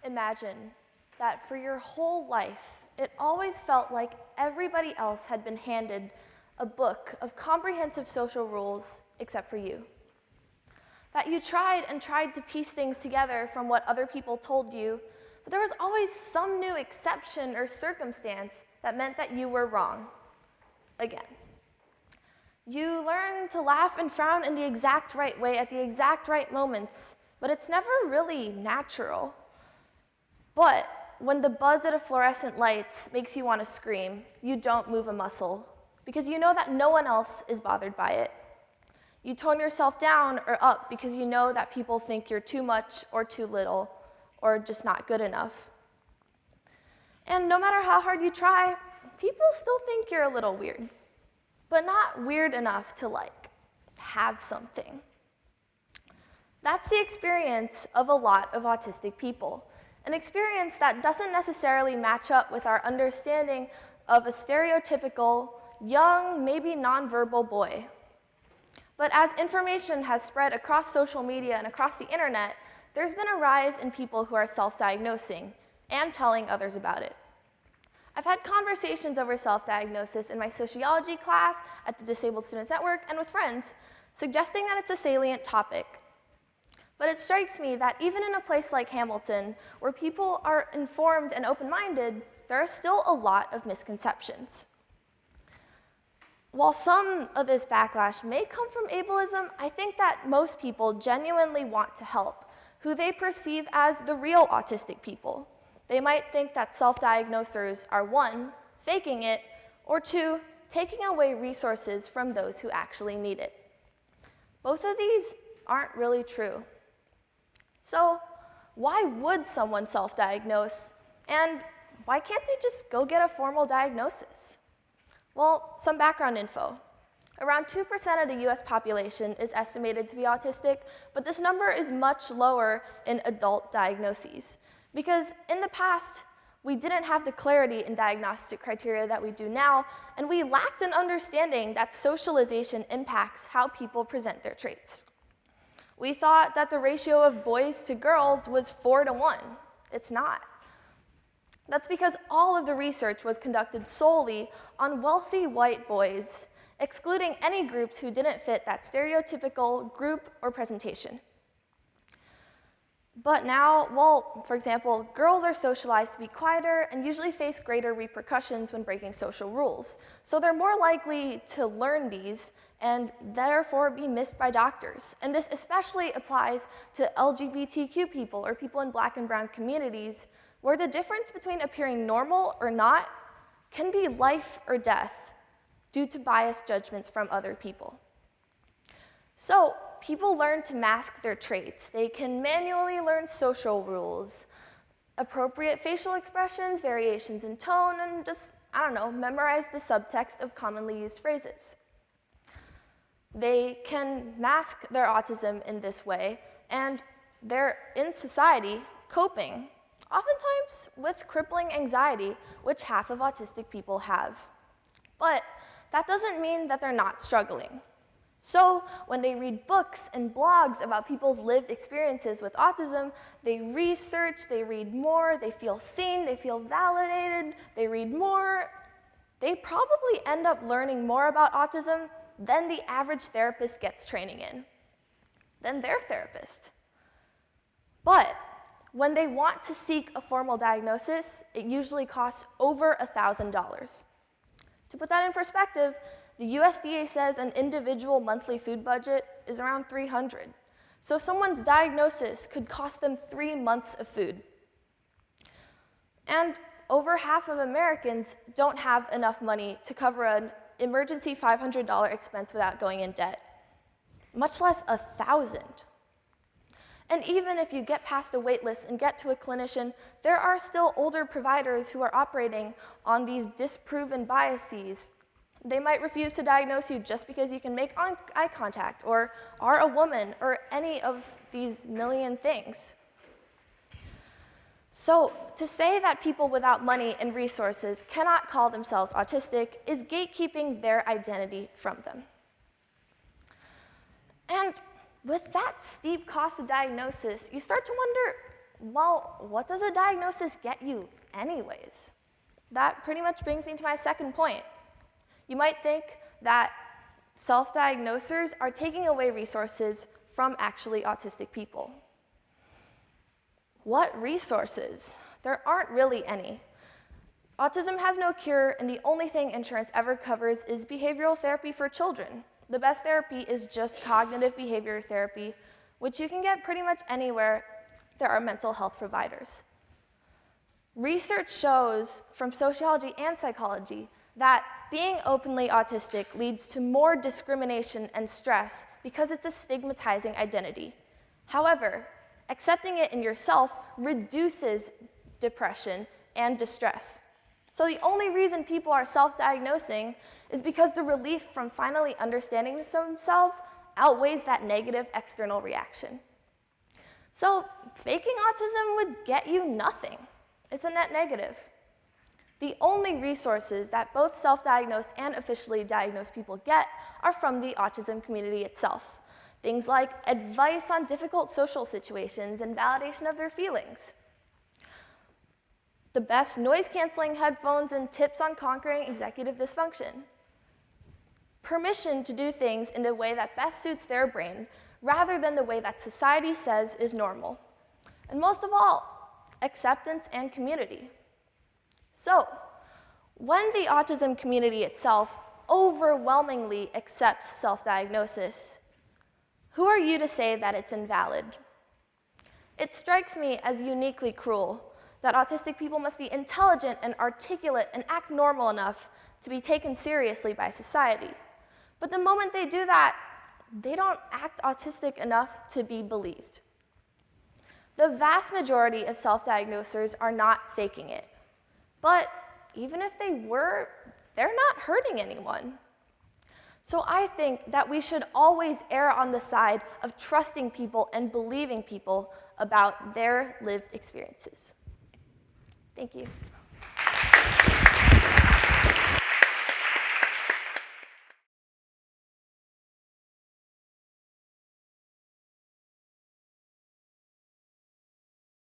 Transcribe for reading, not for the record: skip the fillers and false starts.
Imagine that for your whole life, it always felt like everybody else had been handed a book of comprehensive social rules except for you. That you tried and tried to piece things together from what other people told you, but there was always some new exception or circumstance that meant that you were wrong. Again. You learn to laugh and frown in the exact right way at the exact right moments, but it's never really natural. But when the buzz of the fluorescent lights makes you want to scream, you don't move a muscle, because you know that no one else is bothered by it. You tone yourself down or up because you know that people think you're too much or too little, or just not good enough. And no matter how hard you try, people still think you're a little weird, but not weird enough to, have something. That's the experience of a lot of autistic people, an experience that doesn't necessarily match up with our understanding of a stereotypical, young, maybe nonverbal boy. But as information has spread across social media and across the internet, there's been a rise in people who are self-diagnosing and telling others about it. I've had conversations over self-diagnosis in my sociology class, at the Disabled Students Network, and with friends, suggesting that it's a salient topic. But it strikes me that even in a place like Hamilton, where people are informed and open-minded, there are still a lot of misconceptions. While some of this backlash may come from ableism, I think that most people genuinely want to help, who they perceive as the real autistic people. They might think that self-diagnosers are, one, faking it, or two, taking away resources from those who actually need it. Both of these aren't really true. So why would someone self-diagnose, and why can't they just go get a formal diagnosis? Well, some background info. Around 2% of the US population is estimated to be autistic, but this number is much lower in adult diagnoses. Because in the past, we didn't have the clarity in diagnostic criteria that we do now, and we lacked an understanding that socialization impacts how people present their traits. We thought that the ratio of boys to girls was 4-to-1. It's not. That's because all of the research was conducted solely on wealthy white boys, excluding any groups who didn't fit that stereotypical group or presentation. But now, well, for example, girls are socialized to be quieter and usually face greater repercussions when breaking social rules. So they're more likely to learn these and therefore be missed by doctors. And this especially applies to LGBTQ people or people in Black and brown communities, where the difference between appearing normal or not can be life or death due to biased judgments from other people. So people learn to mask their traits. They can manually learn social rules, appropriate facial expressions, variations in tone, and just, memorize the subtext of commonly used phrases. They can mask their autism in this way, and they're in society coping, oftentimes with crippling anxiety, which half of autistic people have. But that doesn't mean that they're not struggling. So when they read books and blogs about people's lived experiences with autism, they research, they read more, they feel seen, they feel validated, they read more. They probably end up learning more about autism than the average therapist gets training in, than their therapist. But when they want to seek a formal diagnosis, it usually costs over $1,000. To put that in perspective, the USDA says an individual monthly food budget is around $300. So someone's diagnosis could cost them 3 months of food. And over half of Americans don't have enough money to cover an emergency $500 expense without going in debt, much less $1,000. And even if you get past the wait list and get to a clinician, there are still older providers who are operating on these disproven biases. They might refuse to diagnose you just because you can make eye contact, or are a woman, or any of these million things. So to say that people without money and resources cannot call themselves autistic is gatekeeping their identity from them. And with that steep cost of diagnosis, you start to wonder, well, what does a diagnosis get you anyways? That pretty much brings me to my second point. You might think that self-diagnosers are taking away resources from actually autistic people. What resources? There aren't really any. Autism has no cure, and the only thing insurance ever covers is behavioral therapy for children. The best therapy is just cognitive behavior therapy, which you can get pretty much anywhere there are mental health providers. Research shows from sociology and psychology that being openly autistic leads to more discrimination and stress because it's a stigmatizing identity. However, accepting it in yourself reduces depression and distress. So the only reason people are self-diagnosing is because the relief from finally understanding themselves outweighs that negative external reaction. So faking autism would get you nothing. It's a net negative. The only resources that both self-diagnosed and officially diagnosed people get are from the autism community itself. Things like advice on difficult social situations and validation of their feelings. The best noise-canceling headphones and tips on conquering executive dysfunction. Permission to do things in a way that best suits their brain, rather than the way that society says is normal. And most of all, acceptance and community. So, when the autism community itself overwhelmingly accepts self-diagnosis, who are you to say that it's invalid? It strikes me as uniquely cruel that autistic people must be intelligent and articulate and act normal enough to be taken seriously by society. But the moment they do that, they don't act autistic enough to be believed. The vast majority of self-diagnosers are not faking it. But even if they were, they're not hurting anyone. So I think that we should always err on the side of trusting people and believing people about their lived experiences. Thank you.